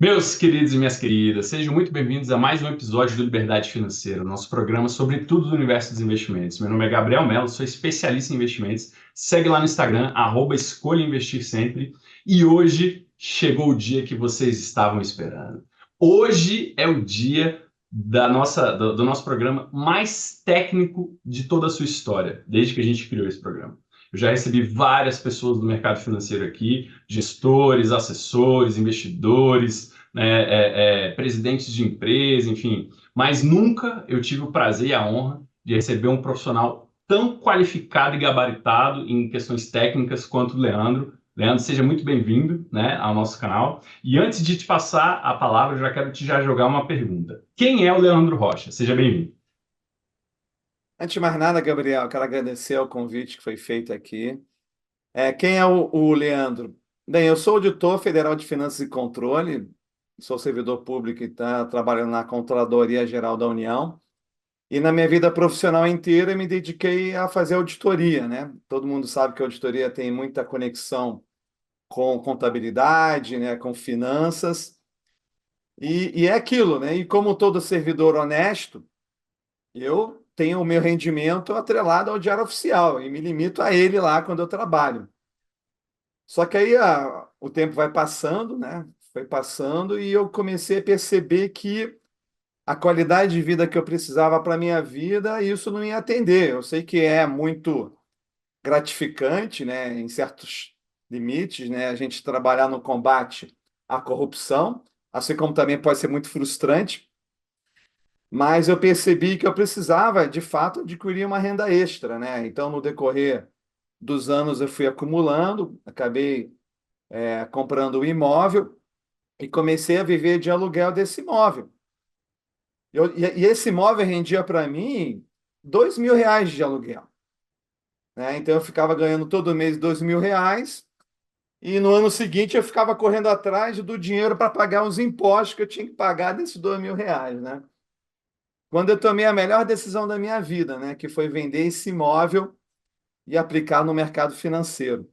Meus queridos e minhas queridas, sejam muito bem-vindos a mais um episódio do Liberdade Financeira, nosso programa sobre tudo do universo dos investimentos. Meu nome é Gabriel Mello, sou especialista em investimentos. Segue lá no Instagram, @escolha investir sempre. E hoje chegou o dia que vocês estavam esperando. Hoje é o dia do nosso programa mais técnico de toda a sua história, desde que a gente criou esse programa. Eu já recebi várias pessoas do mercado financeiro aqui, gestores, assessores, investidores, né, presidentes de empresa, enfim. Mas nunca eu tive o prazer e a honra de receber um profissional tão qualificado e gabaritado em questões técnicas quanto o Leandro. Leandro, seja muito bem-vindo, né, ao nosso canal. E antes de te passar a palavra, eu já quero te já jogar uma pergunta. Quem é o Leandro Rocha? Seja bem-vindo. Antes de mais nada, Gabriel, quero agradecer ao convite que foi feito aqui. Quem é o Leandro? Bem, eu sou auditor federal de Finanças e Controle, sou servidor público e trabalhando na Controladoria Geral da União. E na minha vida profissional inteira, eu me dediquei a fazer auditoria, né? Todo mundo sabe que a auditoria tem muita conexão com contabilidade, né? Com finanças. E é aquilo, né? E como todo servidor honesto, eu tenho o meu rendimento atrelado ao diário oficial e me limito a ele lá quando eu trabalho. Só que aí o tempo vai passando, né? Foi passando e eu comecei a perceber que a qualidade de vida que eu precisava para a minha vida, isso não ia atender. Eu sei que é muito gratificante, né? Em certos limites, né? A gente trabalhar no combate à corrupção, assim como também pode ser muito frustrante, mas eu percebi que eu precisava, de fato, adquirir uma renda extra, né? Então, no decorrer dos anos, eu fui acumulando, acabei, comprando um imóvel e comecei a viver de aluguel desse imóvel. E esse imóvel rendia para mim R$ 2.000 de aluguel, né? Então, eu ficava ganhando todo mês R$ 2.000 e no ano seguinte eu ficava correndo atrás do dinheiro para pagar os impostos que eu tinha que pagar desses R$ 2.000, né? Quando eu tomei a melhor decisão da minha vida, né? Que foi vender esse imóvel e aplicar no mercado financeiro,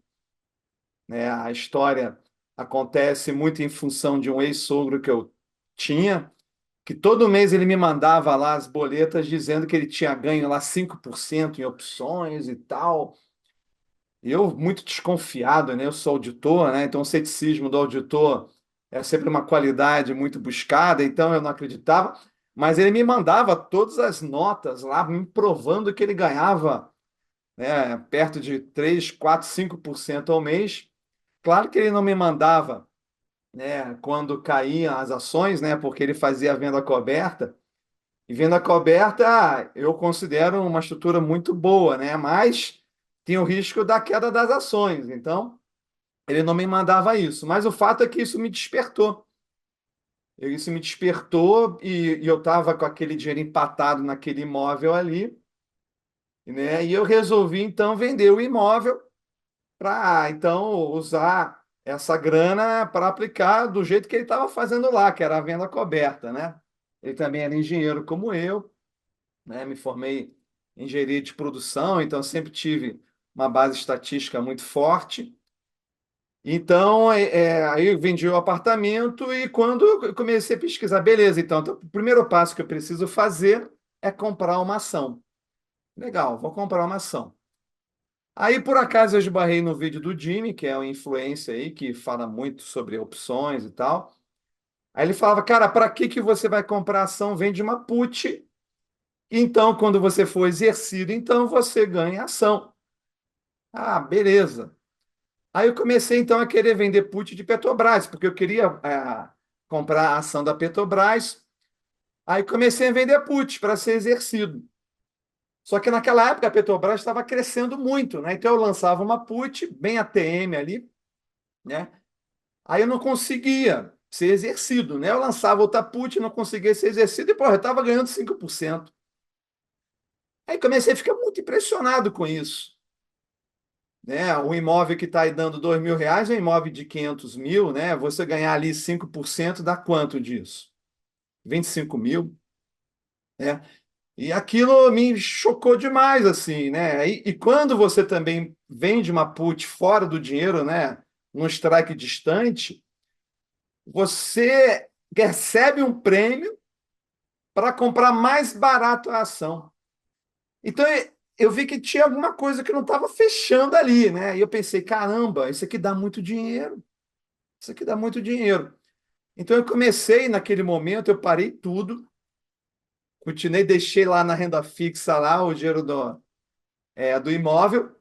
né? A história acontece muito em função de um ex-sogro que eu tinha, que todo mês ele me mandava lá as boletas dizendo que ele tinha ganho lá 5% em opções e tal. E eu, muito desconfiado, né? Eu sou auditor, né? Então o ceticismo do auditor é sempre uma qualidade muito buscada, então eu não acreditava. Mas ele me mandava todas as notas lá, me provando que ele ganhava, né, perto de 3, 4, 5% ao mês. Claro que ele não me mandava, né, quando caíam as ações, né, porque ele fazia a venda coberta. E venda coberta eu considero uma estrutura muito boa, né, mas tinha o risco da queda das ações. Então, ele não me mandava isso. Mas o fato é que isso me despertou. Isso me despertou e eu estava com aquele dinheiro empatado naquele imóvel ali, né? E eu resolvi então vender o imóvel para então usar essa grana para aplicar do jeito que ele estava fazendo lá, que era a venda coberta, né? Ele também era engenheiro como eu, né? Me formei em engenharia de produção, então sempre tive uma base estatística muito forte. Então, aí eu vendi o apartamento e quando eu comecei a pesquisar, beleza, então, o primeiro passo que eu preciso fazer é comprar uma ação. Legal, vou comprar uma ação. Aí, por acaso, eu esbarrei no vídeo do Jimmy, que é um influencer aí, que fala muito sobre opções e tal. Aí ele falava, cara, para que que você vai comprar ação? Vende uma put. Então, quando você for exercido, então você ganha ação. Ah, beleza. Aí eu comecei, então, a querer vender put de Petrobras, porque eu queria comprar a ação da Petrobras. Aí comecei a vender put para ser exercido. Só que naquela época a Petrobras estava crescendo muito, né? Então eu lançava uma put, bem ATM ali, né? Aí eu não conseguia ser exercido, né? Eu lançava outra put, não conseguia ser exercido e, pô, eu estava ganhando 5%. Aí comecei a ficar muito impressionado com isso, né? O imóvel que está aí dando R$ 2.000 é um imóvel de 500 mil, né? Você ganhar ali 5% dá quanto disso? 25 mil, né? E aquilo me chocou demais, assim, né? E quando você também vende uma put fora do dinheiro, né? Num strike distante, você recebe um prêmio para comprar mais barato a ação. Então eu vi que tinha alguma coisa que não estava fechando ali, né? E eu pensei, caramba, isso aqui dá muito dinheiro. Isso aqui dá muito dinheiro. Então eu comecei naquele momento, eu parei tudo, continuei, deixei lá na renda fixa lá o dinheiro do imóvel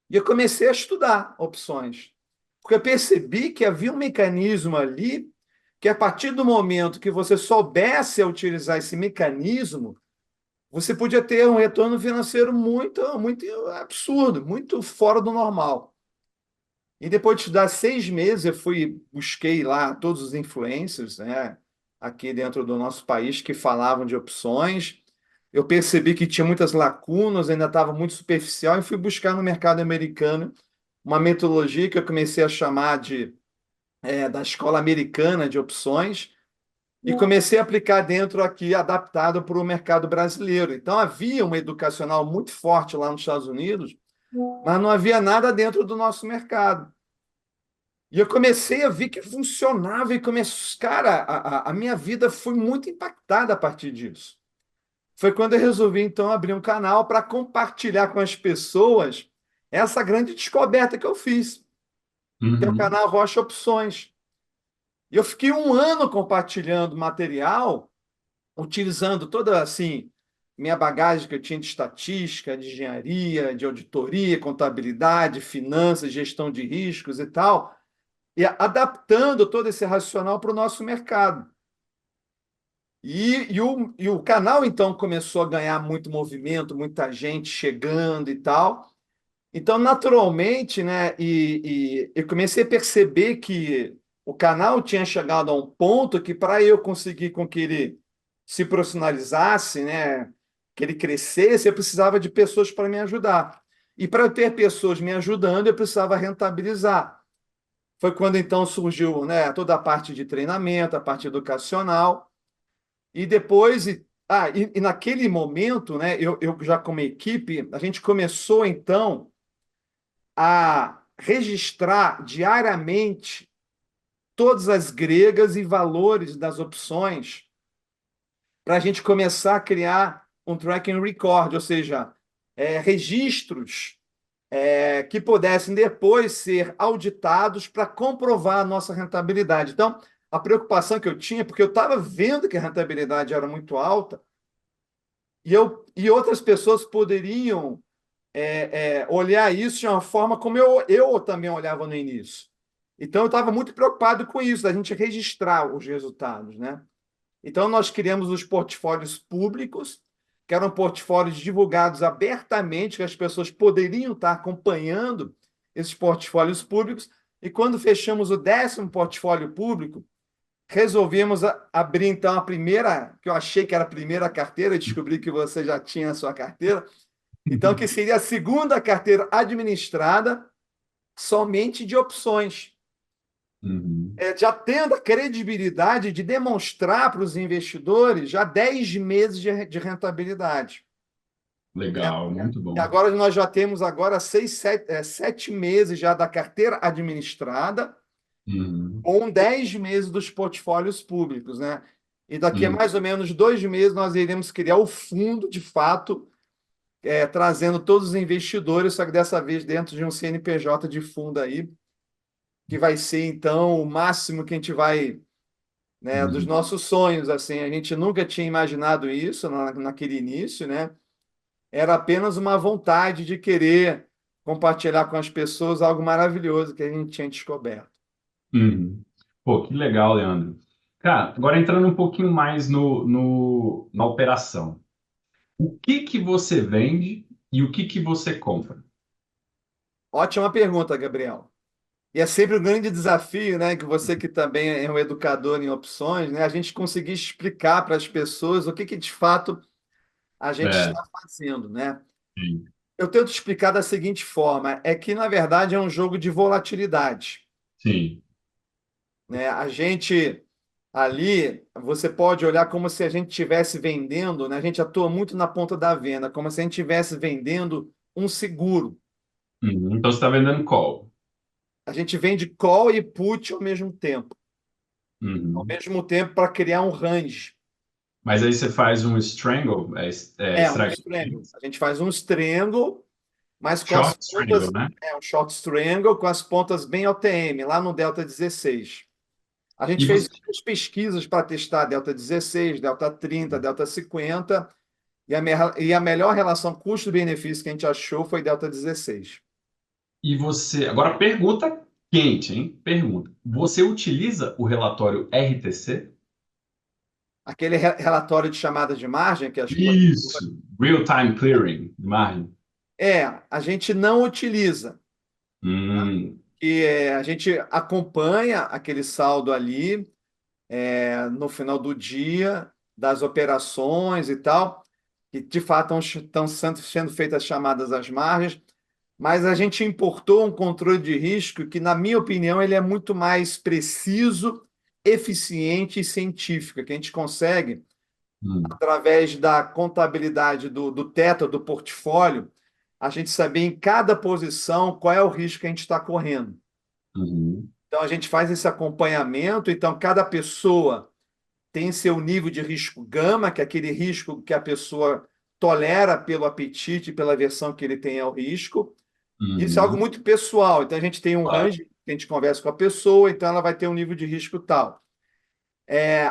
e eu comecei a estudar opções. Porque eu percebi que havia um mecanismo ali que a partir do momento que você soubesse utilizar esse mecanismo, você podia ter um retorno financeiro muito, muito absurdo, muito fora do normal. E depois de estudar 6 meses, eu busquei lá todos os influencers, né, aqui dentro do nosso país que falavam de opções. Eu percebi que tinha muitas lacunas, ainda estava muito superficial, e fui buscar no mercado americano uma metodologia que eu comecei a chamar da escola americana de opções, e comecei a aplicar dentro aqui, adaptado para o mercado brasileiro. Então, havia uma educacional muito forte lá nos Estados Unidos, mas não havia nada dentro do nosso mercado. E eu comecei a ver que funcionava e comecei, cara, a minha vida foi muito impactada a partir disso. Foi quando eu resolvi, então, abrir um canal para compartilhar com as pessoas essa grande descoberta que eu fiz, que é o Uhum. canal Rocha Opções. E eu fiquei um ano compartilhando material, utilizando toda, assim, minha bagagem que eu tinha de estatística, de engenharia, de auditoria, contabilidade, finanças, gestão de riscos e tal, e adaptando todo esse racional para o nosso mercado. E o canal, então, começou a ganhar muito movimento, muita gente chegando e tal. Então, naturalmente, né, e eu comecei a perceber que o canal tinha chegado a um ponto que, para eu conseguir com que ele se profissionalizasse, né, que ele crescesse, eu precisava de pessoas para me ajudar. E para eu ter pessoas me ajudando, eu precisava rentabilizar. Foi quando então surgiu, né, toda a parte de treinamento, a parte educacional, e depois, e naquele momento, né, eu já como equipe, a gente começou então a registrar diariamente todas as gregas e valores das opções para a gente começar a criar um tracking record, ou seja, registros que pudessem depois ser auditados para comprovar a nossa rentabilidade. Então, a preocupação que eu tinha, porque eu estava vendo que a rentabilidade era muito alta, e outras pessoas poderiam olhar isso de uma forma como eu também olhava no início. Então, eu estava muito preocupado com isso, da gente registrar os resultados, né? Então, nós criamos os portfólios públicos, que eram portfólios divulgados abertamente, que as pessoas poderiam estar acompanhando esses portfólios públicos. E quando fechamos o 10º portfólio público, resolvemos abrir, então, a primeira, que eu achei que era a primeira carteira, descobri que você já tinha a sua carteira, então, que seria a segunda carteira administrada somente de opções, Uhum. já tendo a credibilidade de demonstrar para os investidores já 10 meses de rentabilidade. Né? Legal, muito E bom. agora nós já temos agora 7 meses já da carteira administrada, Uhum. com 10 meses dos portfólios públicos, né? E daqui a Uhum. mais ou menos 2 meses nós iremos criar o fundo, de fato, trazendo todos os investidores, só que dessa vez dentro de um CNPJ de fundo aí, que vai ser, então, o máximo que a gente vai, né, dos Uhum. nossos sonhos, assim, a gente nunca tinha imaginado isso naquele início, né? Era apenas uma vontade de querer compartilhar com as pessoas algo maravilhoso que a gente tinha descoberto. Uhum. Pô, que legal, Leandro. Cara, agora entrando um pouquinho mais na operação. O que que você vende e o que que você compra? Ótima pergunta, Gabriel. E é sempre um grande desafio, né, que você que também é um educador em opções, né, a gente conseguir explicar para as pessoas o que de fato a gente É, está fazendo, né? sim, Eu tento explicar da seguinte forma, é que na verdade é um jogo de volatilidade, sim. né? A gente ali, você pode olhar como se a gente estivesse vendendo, né? A gente atua muito na ponta da venda, como se a gente estivesse vendendo um seguro. Uhum. Então você está vendendo call. A gente vende call e put ao mesmo tempo. ao Uhum. mesmo tempo para criar um range. Mas aí você faz um strangle, Um estraga. strangle. A gente faz um strangle, mas com as Short strangle, pontas, né? um short strangle com as pontas bem LTM, lá no delta 16. A gente E fez você, várias pesquisas para testar delta 16, delta 30, delta 50, e a melhor relação custo-benefício que a gente achou foi delta 16. agora pergunta quente, hein? Pergunta. Você utiliza o relatório RTC? Aquele relatório de chamada de margem, que as Isso, Real Time Clearing, de margem. a gente não utiliza, Hum, a gente acompanha aquele saldo ali no final do dia, das operações e tal, que de fato estão sendo feitas chamadas às margens, mas a gente importou um controle de risco que, na minha opinião, ele é muito mais preciso, eficiente e científico, que a gente consegue, hum, através da contabilidade do teto do portfólio, a gente saber em cada posição qual é o risco que a gente está correndo. uhum, Então, a gente faz esse acompanhamento, então cada pessoa tem seu nível de risco gama, que é aquele risco que a pessoa tolera pelo apetite, pela aversão que ele tem ao risco. Isso é algo uhum. muito pessoal. Então, a gente tem um Claro. range que a gente conversa com a pessoa, então ela vai ter um nível de risco tal.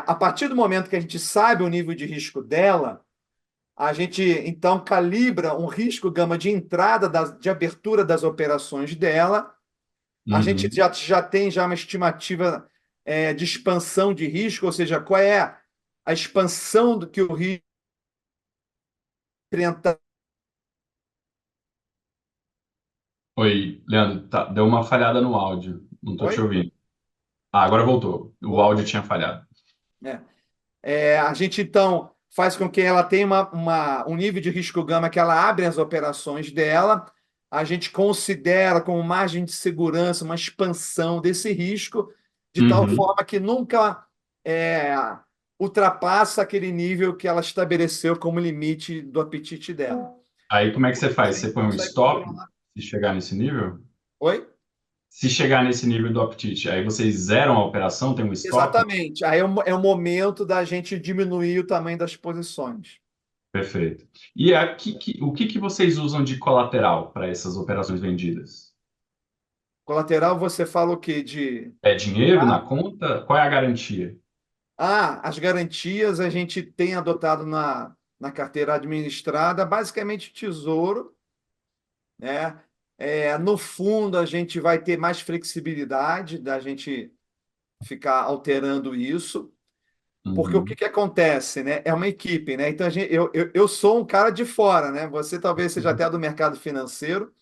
A partir do momento que a gente sabe o nível de risco dela, a gente então calibra um risco gama de entrada, de abertura das operações dela. A gente Uhum. já tem já uma estimativa de expansão de risco, ou seja, qual é a expansão do que o risco enfrenta. Oi, Leandro, deu uma falhada no áudio, não estou te Oi? ouvindo. Ah, agora voltou. O áudio Voltou. tinha falhado. A gente, então, faz com que ela tenha um nível de risco gama que ela abre as operações dela. A gente considera como margem de segurança uma expansão desse risco, de tal Uhum. forma que nunca é, ultrapassa aquele nível que ela estabeleceu como limite do apetite dela. Aí como é que Com você isso, a faz? gente Você põe um consegue stop controlar. se chegar nesse nível? Oi? Se chegar nesse nível do apetite, aí vocês zeram a operação, tem um stop? Exatamente. Aí é o momento da gente diminuir o tamanho das posições. Perfeito. E aqui, o que que vocês usam de colateral para essas operações vendidas? Colateral, você fala o quê? De. É dinheiro na conta? Qual é a garantia? As garantias a gente tem adotado na carteira administrada, basicamente tesouro, né? No fundo, a gente vai ter mais flexibilidade da gente ficar alterando isso, porque o que Uhum, que acontece, né? É uma equipe, né? Então, eu sou um cara de fora, né? Você talvez seja até do mercado financeiro,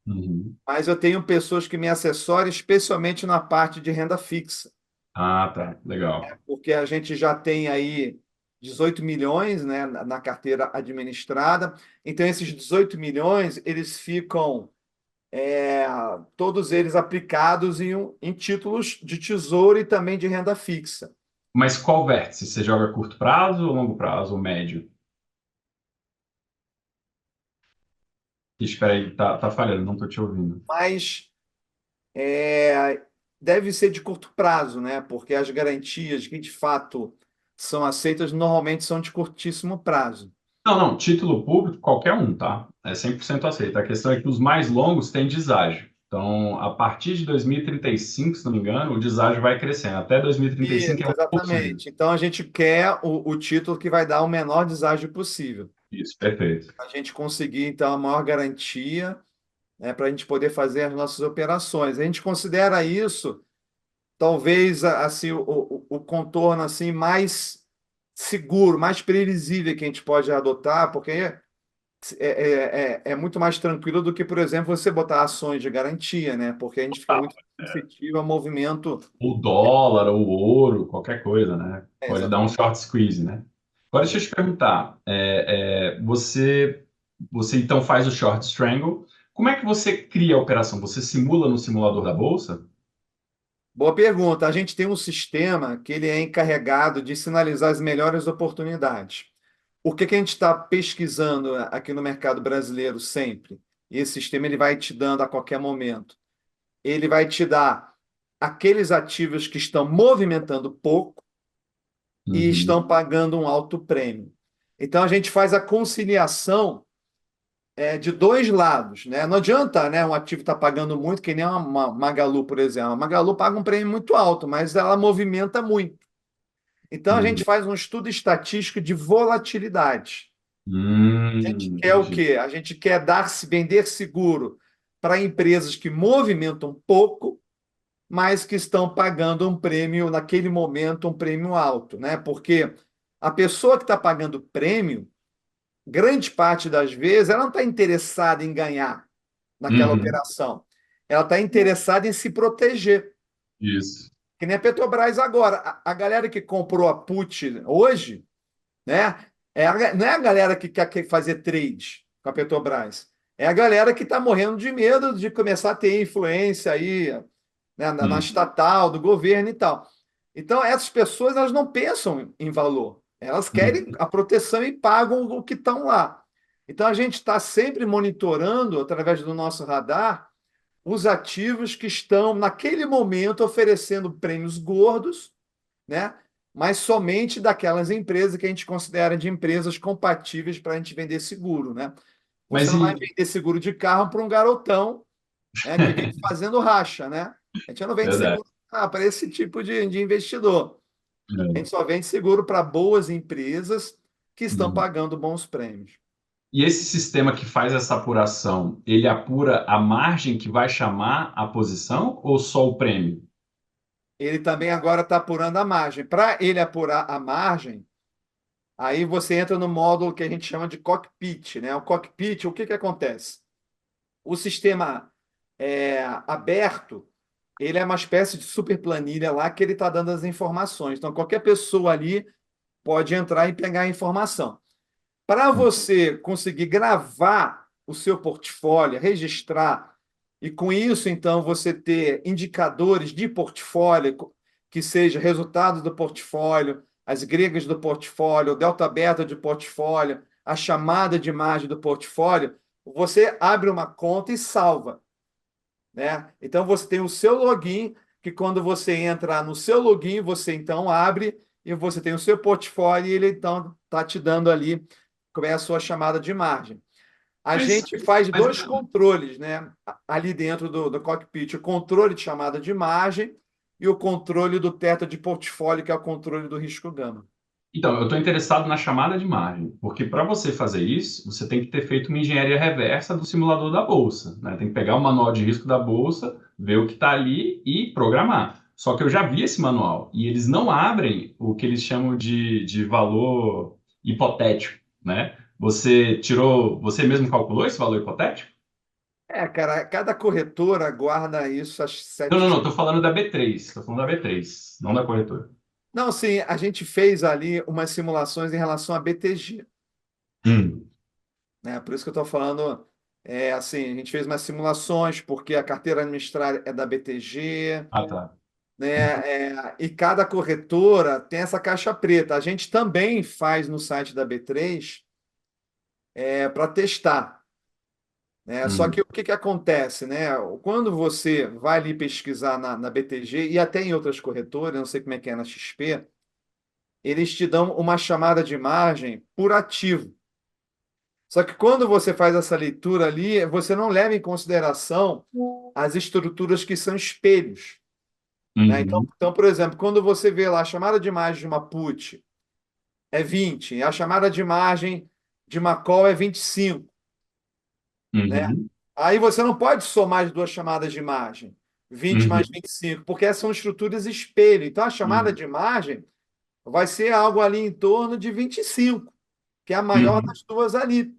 uhum. mas eu tenho pessoas que me assessoram, especialmente na parte de renda fixa. Ah, tá. Legal. Porque a gente já tem aí 18 milhões, né, na carteira administrada. Então, esses 18 milhões, eles ficam todos eles aplicados em títulos de tesouro e também de renda fixa. Mas qual vértice? Você joga curto prazo, ou longo prazo, ou médio? Espera aí, tá falhando, não tô te ouvindo. Mas deve ser de curto prazo, né? Porque as garantias que de fato são aceitas normalmente são de curtíssimo prazo. Não, não, título público, qualquer um, tá? É 100% aceito. A questão é que os mais longos têm deságio. Então, a partir de 2035, se não me engano, o deságio vai crescendo. Até 2035 é Isso, 1%. exatamente. Então a gente quer o título que vai dar o menor deságio possível. Isso, perfeito. A gente conseguir, então, a maior garantia, né, para a gente poder fazer as nossas operações. A gente considera isso, talvez, assim, o contorno assim, mais seguro, mais previsível que a gente pode adotar, porque é muito mais tranquilo do que, por exemplo, você botar ações de garantia, né? Porque a gente fica muito suscetível a movimento. O dólar, ou o ouro, qualquer coisa, né? Pode dar um Exatamente. short squeeze, né? Agora, deixa eu te perguntar. Você então faz o short strangle. Como é que você cria a operação? Você simula no simulador da bolsa? Boa pergunta. A gente tem um sistema que ele é encarregado de sinalizar as melhores oportunidades. O que que a gente está pesquisando aqui no mercado brasileiro sempre? E esse sistema ele vai te dando a qualquer momento. Ele vai te dar. aqueles ativos que estão movimentando pouco e Uhum. estão pagando um alto prêmio. Então, a gente faz a conciliação de dois lados, né? Não adianta, né, um ativo estar pagando muito, que nem uma Magalu, por exemplo. A Magalu paga um prêmio muito alto, mas ela movimenta muito. Então, a gente Uhum. faz um estudo estatístico de volatilidade. A gente quer o Entendi. quê? A gente quer vender seguro para empresas que movimentam pouco, mas que estão pagando um prêmio, naquele momento, um prêmio alto, né? Porque a pessoa que está pagando prêmio, grande parte das vezes, ela não está interessada em ganhar naquela Uhum. operação. Ela está interessada em se proteger. Isso. Que nem a Petrobras agora. A galera que comprou a put hoje, né? Não é a galera que quer fazer trade com a Petrobras. É a galera que está morrendo de medo de começar a ter influência aí, né, na Uhum. estatal, do governo e tal. Então, essas pessoas elas não pensam em valor. Elas querem Uhum. a proteção e pagam o que estão lá. Então, a gente está sempre monitorando, através do nosso radar, os ativos que estão, naquele momento, oferecendo prêmios gordos, né? Mas somente daquelas empresas que a gente considera de empresas compatíveis para a gente vender seguro, né? Você Mas não vai e... vender seguro de carro para um garotão, né, que vive fazendo racha, né? A gente não vende Verdade. seguro para esse tipo de investidor. A É. gente só vende seguro para boas empresas que estão Uhum. pagando bons prêmios. E esse sistema que faz essa apuração, ele apura a margem que vai chamar a posição ou só o prêmio? Ele também agora está apurando a margem. Para ele apurar a margem, aí você entra no módulo que a gente chama de cockpit, né? O cockpit, o que que acontece? O sistema aberto, ele é uma espécie de super planilha lá que ele está dando as informações. Então, qualquer pessoa ali pode entrar e pegar a informação. Para você conseguir gravar o seu portfólio, registrar, e com isso, então, você ter indicadores de portfólio, que seja resultados do portfólio, as gregas do portfólio, o delta beta de portfólio, a chamada de margem do portfólio, você abre uma conta e salva, né? Então você tem o seu login, que quando você entra no seu login, você então abre e você tem o seu portfólio e ele então está te dando ali como é a sua chamada de margem. A Mas, gente faz mas dois controles, né? Ali dentro do cockpit, o controle de chamada de margem e o controle do teto de portfólio, que é o controle do risco gama. então, eu estou interessado na chamada de margem, porque para você fazer isso, você tem que ter feito uma engenharia reversa do simulador da bolsa, né? Tem que pegar o manual de risco da bolsa, ver o que está ali e programar. Só que eu já vi esse manual e eles não abrem o que eles chamam de valor hipotético, né? Você tirou, você mesmo calculou esse valor hipotético? Cara, cada corretora guarda isso às Não, não, sete. não, estou falando da B3, estou falando da B3, não da corretora. Não, sim, a gente fez ali umas simulações em relação a BTG, Hum. né? Por isso que eu estou falando, assim, a gente fez umas simulações, porque a carteira administrada é da BTG, Ah, tá. né? E cada corretora tem essa caixa preta. A gente também faz no site da B3 para testar, né? Só que Hum. o que que acontece, né? Quando você vai ali pesquisar na BTG e até em outras corretoras, não sei como é que é na XP, eles te dão uma chamada de margem por ativo. Só que quando você faz essa leitura ali, você não leva em consideração as estruturas que são espelhos, né? Então, Uhum. por exemplo, quando você vê lá a chamada de margem de uma put é 20, a chamada de margem de uma call é 25, né? Uhum. Aí você não pode somar as duas chamadas de margem, 20 mais Uhum. 25, porque essas são estruturas espelho. Então, a chamada Uhum. de margem vai ser algo ali em torno de 25, que é a maior Uhum. das duas ali,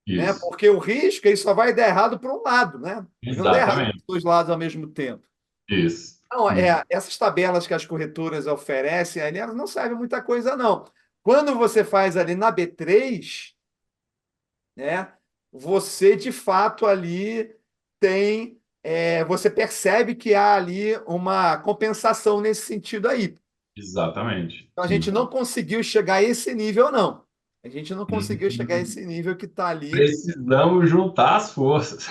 né? Isso. Porque o risco ele só vai dar errado para um lado, né? Ele não dá errado para os Exatamente. dois lados ao mesmo tempo. Isso. Não, Uhum. essas tabelas que as corretoras oferecem ali, elas não servem muita coisa, não. Quando você faz ali na B3, né, você de fato ali tem, você percebe que há ali uma compensação nesse sentido aí. Exatamente. Então a gente Uhum. não conseguiu chegar a esse nível, não. A gente não conseguiu chegar a Uhum. esse nível que está ali. Precisamos juntar as forças.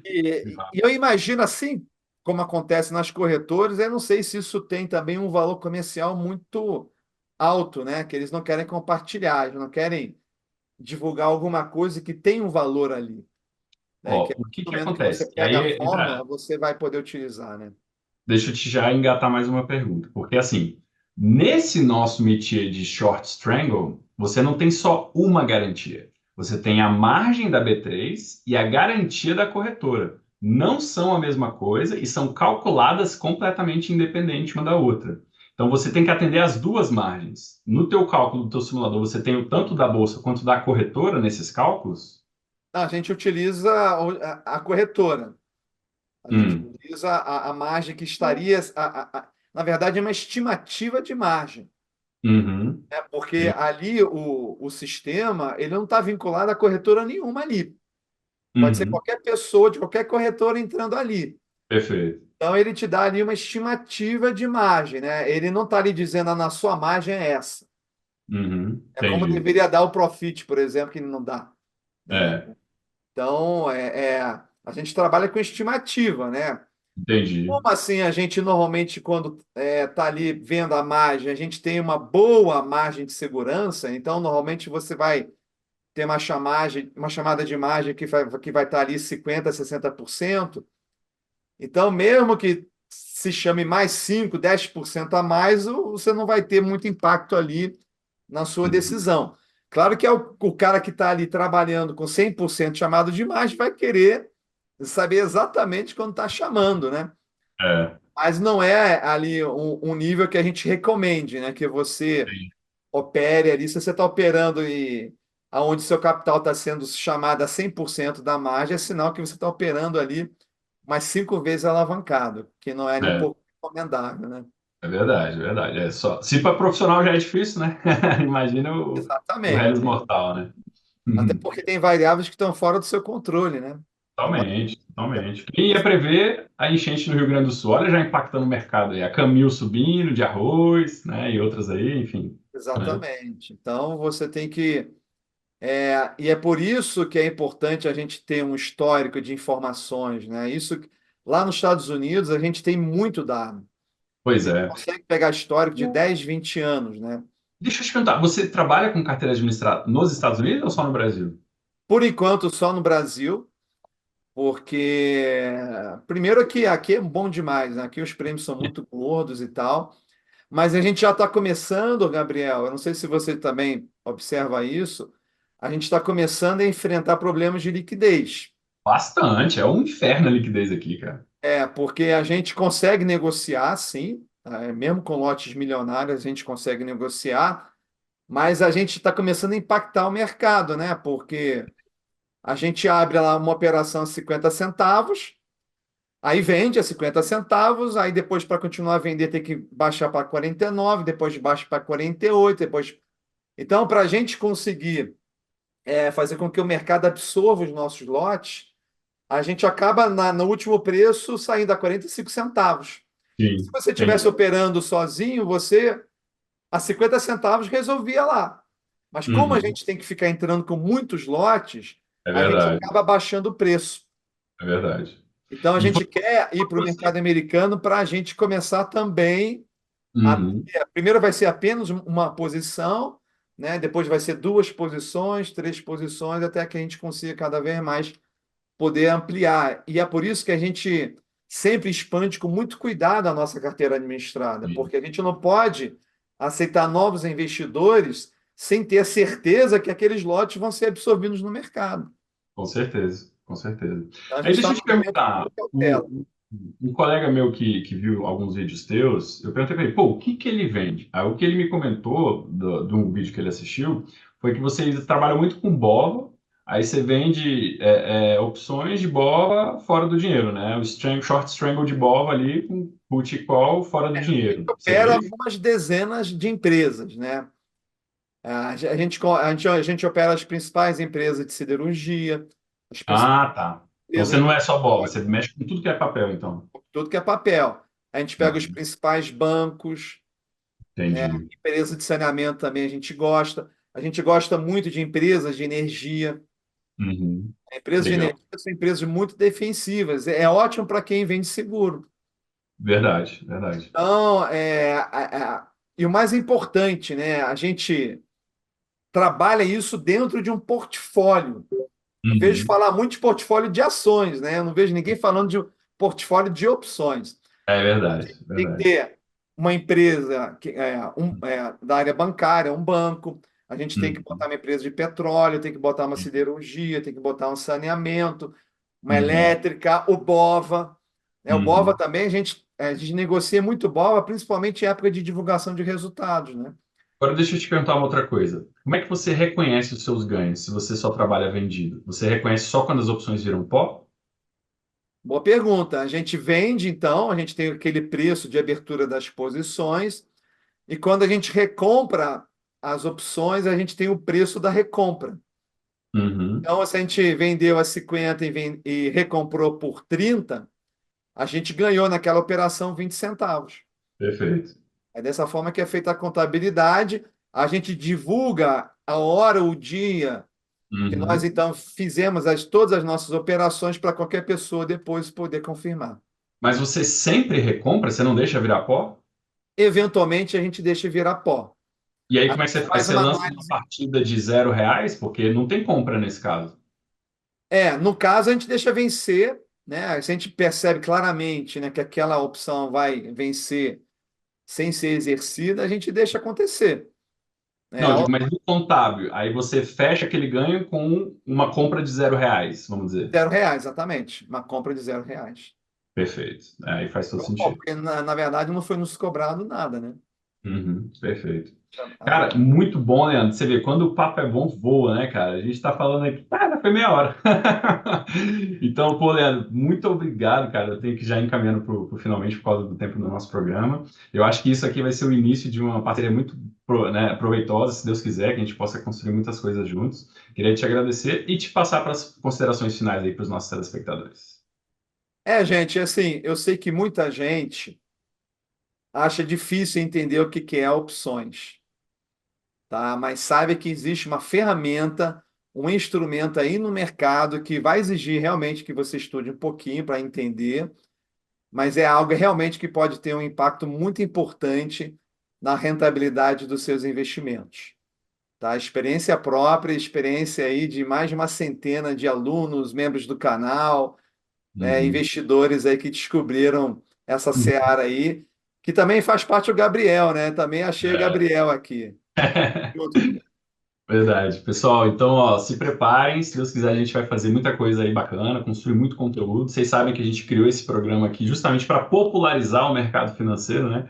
E eu imagino assim. como acontece nas corretoras, eu não sei se isso tem também um valor comercial muito alto, né? Que eles não querem compartilhar, eles não querem divulgar alguma coisa que tem um valor ali, né? Que Ó, é o que no que momento que você acontece? E pega a aí fórmula, você vai poder utilizar, né? deixa eu te já engatar mais uma pergunta, porque assim, nesse nosso métier de short strangle, você não tem só uma garantia. Você tem a margem da B3 e a garantia da corretora. Não são a mesma coisa e são calculadas completamente independente uma da outra. Então você tem que atender as duas margens. No teu cálculo do teu simulador, você tem o tanto da bolsa quanto da corretora nesses cálculos? A gente utiliza a corretora. A gente Hum, utiliza a margem que estaria. Na verdade, é uma estimativa de margem, uhum, né? Porque ali o sistema ele não está vinculado a corretora nenhuma ali. Pode ser uhum, qualquer pessoa de qualquer corretora entrando ali. perfeito. Então, ele te dá ali uma estimativa de margem, né? Ele não está ali dizendo, na sua margem é essa. Uhum, É como entendi. deveria dar o Profit, por exemplo, que ele não dá, né? É, Então, a gente trabalha com estimativa, né? entendi. Como assim a gente normalmente, quando está ali vendo a margem, a gente tem uma boa margem de segurança, então normalmente você vai ter uma chamada de margem que vai estar ali 50%, 60%. Então, mesmo que se chame mais 5, 10% a mais, você não vai ter muito impacto ali na sua Uhum. decisão. Claro que é o cara que está ali trabalhando com 100% chamado de margem vai querer saber exatamente quando está chamando, né? É, Mas não é ali um nível que a gente recomende, né? Que você sim. opere ali. Se você está operando e aonde seu capital está sendo chamado a 100% da margem, é sinal que você está operando ali mais 5 vezes alavancado, que não é nem um É, pouco recomendável, né? é verdade, é verdade. É só, se para profissional já é difícil, né? Imagina o Hellis Exatamente. mortal, né? Até Uhum. porque tem variáveis que estão fora do seu controle, né? Tem uma- Totalmente, totalmente. Quem ia prever a enchente no Rio Grande do Sul, olha já impactando o mercado aí. A Camil subindo de arroz, né? E outras aí, enfim. Né? Exatamente. Então você tem que. E é por isso que é importante a gente ter um histórico de informações, né? Lá nos Estados Unidos a gente tem muito dado. A Pois gente é. consegue pegar histórico de 10, 20 anos, né? Deixa eu te perguntar, você trabalha com carteira administrada nos Estados Unidos ou só no Brasil? Por enquanto, só no Brasil, porque primeiro aqui é bom demais, né? Aqui os prêmios são muito gordos e tal. Mas a gente já está começando, Gabriel. Eu não sei se você também observa isso. A gente está começando a enfrentar problemas de liquidez. Bastante, é um inferno a liquidez aqui, cara. Porque a gente consegue negociar, sim, mesmo com lotes milionários, a gente consegue negociar, mas a gente está começando a impactar o mercado, né? Porque a gente abre lá uma operação a 50 centavos, aí vende a 50 centavos, aí depois, para continuar a vender, tem que baixar para 49, depois baixa para 48, depois. Então, para a gente conseguir fazer com que o mercado absorva os nossos lotes, a gente acaba no último preço saindo a 45 centavos. Se Sim, você estivesse entendi. operando sozinho, você a 50 centavos resolvia lá. Mas como a Uhum, gente tem que ficar entrando com muitos lotes, é a gente verdade, acaba baixando o preço. é verdade. Então a E foi gente quer ir para o você. mercado americano para a gente começar também Uhum, primeiro vai ser apenas uma posição, né? Depois vai ser duas posições, três posições, até que a gente consiga cada vez mais poder ampliar. E é por isso que a gente sempre expande com muito cuidado a nossa carteira administrada, sim, porque a gente não pode aceitar novos investidores sem ter a certeza que aqueles lotes vão ser absorvidos no mercado. com certeza, com certeza. Então a Aí gente está deixa eu num te momento de perguntar, muita cautela. um colega meu que viu alguns vídeos teus, eu perguntei para ele, pô, o que que ele vende? Aí o que ele me comentou de um vídeo que ele assistiu foi que você trabalha muito com BOVA, aí você vende opções de BOVA fora do dinheiro, né? O short strangle de BOVA ali com put e call fora do A gente dinheiro. opera Seria isso? algumas dezenas de empresas, né? A gente opera as principais empresas de siderurgia, as principais Ah, tá. Então você empresas não de é só BOVA, você mexe com tudo que é papel, então. tudo que é papel. A gente pega os Uhum. principais bancos, Entendi. empresa de saneamento também a gente gosta. A gente gosta muito de empresas de energia. Uhum. Empresas de Legal. energia são empresas muito defensivas. É ótimo para quem vende seguro. Verdade, verdade. Então, e o mais importante, né? A gente trabalha isso dentro de um portfólio. Eu vejo Uhum. falar muito de portfólio de ações, né? Eu não vejo ninguém falando de portfólio de opções. É verdade, Tem que verdade. ter uma empresa da área bancária, um banco. A gente tem que botar Uhum. uma empresa de petróleo, tem que botar uma siderurgia, tem que botar um saneamento, uma Uhum. elétrica, o BOVA. Né? O BOVA Uhum. também, a gente negocia muito BOVA, principalmente em época de divulgação de resultados, né? Agora deixa eu te perguntar uma outra coisa. Como é que você reconhece os seus ganhos se você só trabalha vendido? Você reconhece só quando as opções viram pó? Boa pergunta. A gente vende, então, a gente tem aquele preço de abertura das posições, e quando a gente recompra as opções, a gente tem o preço da recompra. Uhum. Então, se a gente vendeu a 50 e recomprou por 30, a gente ganhou naquela operação 20 centavos. Perfeito. É dessa forma que é feita a contabilidade. A gente divulga a hora, o dia que nós, Uhum. então, fizemos todas as nossas operações para qualquer pessoa depois poder confirmar. Mas você sempre recompra? Você não deixa virar pó? Eventualmente, a gente deixa virar pó. E aí A como é que você gente faz? faz Você uma lança uma análise. partida de R$ 0? Porque não tem compra nesse caso. No caso, a gente deixa vencer, né? Se a gente percebe claramente, né, que aquela opção vai vencer sem ser exercida, a gente deixa acontecer. Né? Não, eu digo, mas no contábil, aí você fecha aquele ganho com uma compra de R$ 0, vamos dizer. R$ 0, exatamente. Uma compra de R$ 0. Perfeito. Aí faz todo Bom, sentido. porque, na verdade, não foi nos cobrado nada, né? Uhum, perfeito. Ah, Cara, muito bom, Leandro. Você vê, quando o papo é bom, voa, né, cara? A gente tá falando aqui, já foi meia hora. Então, pô, Leandro, muito obrigado, cara. Eu tenho que já ir encaminhando pro finalmente por causa do tempo do nosso programa. Eu acho que isso aqui vai ser o início de uma parceria muito, né, proveitosa, se Deus quiser, que a gente possa construir muitas coisas juntos. Queria te agradecer e te passar para as considerações finais aí para os nossos telespectadores. gente, assim, eu sei que muita gente acha difícil entender o que que é opções, tá? Mas saiba que existe uma ferramenta, um instrumento aí no mercado que vai exigir realmente que você estude um pouquinho para entender, mas é algo realmente que pode ter um impacto muito importante na rentabilidade dos seus investimentos. Tá? Experiência própria, experiência aí de mais de uma centena de alunos, membros do canal, né, Uhum. investidores aí que descobriram essa seara aí, que também faz parte do Gabriel, né? Também achei o É. Gabriel aqui. Junto. Verdade. Pessoal, então, ó, se preparem. Se Deus quiser, a gente vai fazer muita coisa aí bacana, construir muito conteúdo. Vocês sabem que a gente criou esse programa aqui justamente para popularizar o mercado financeiro, né?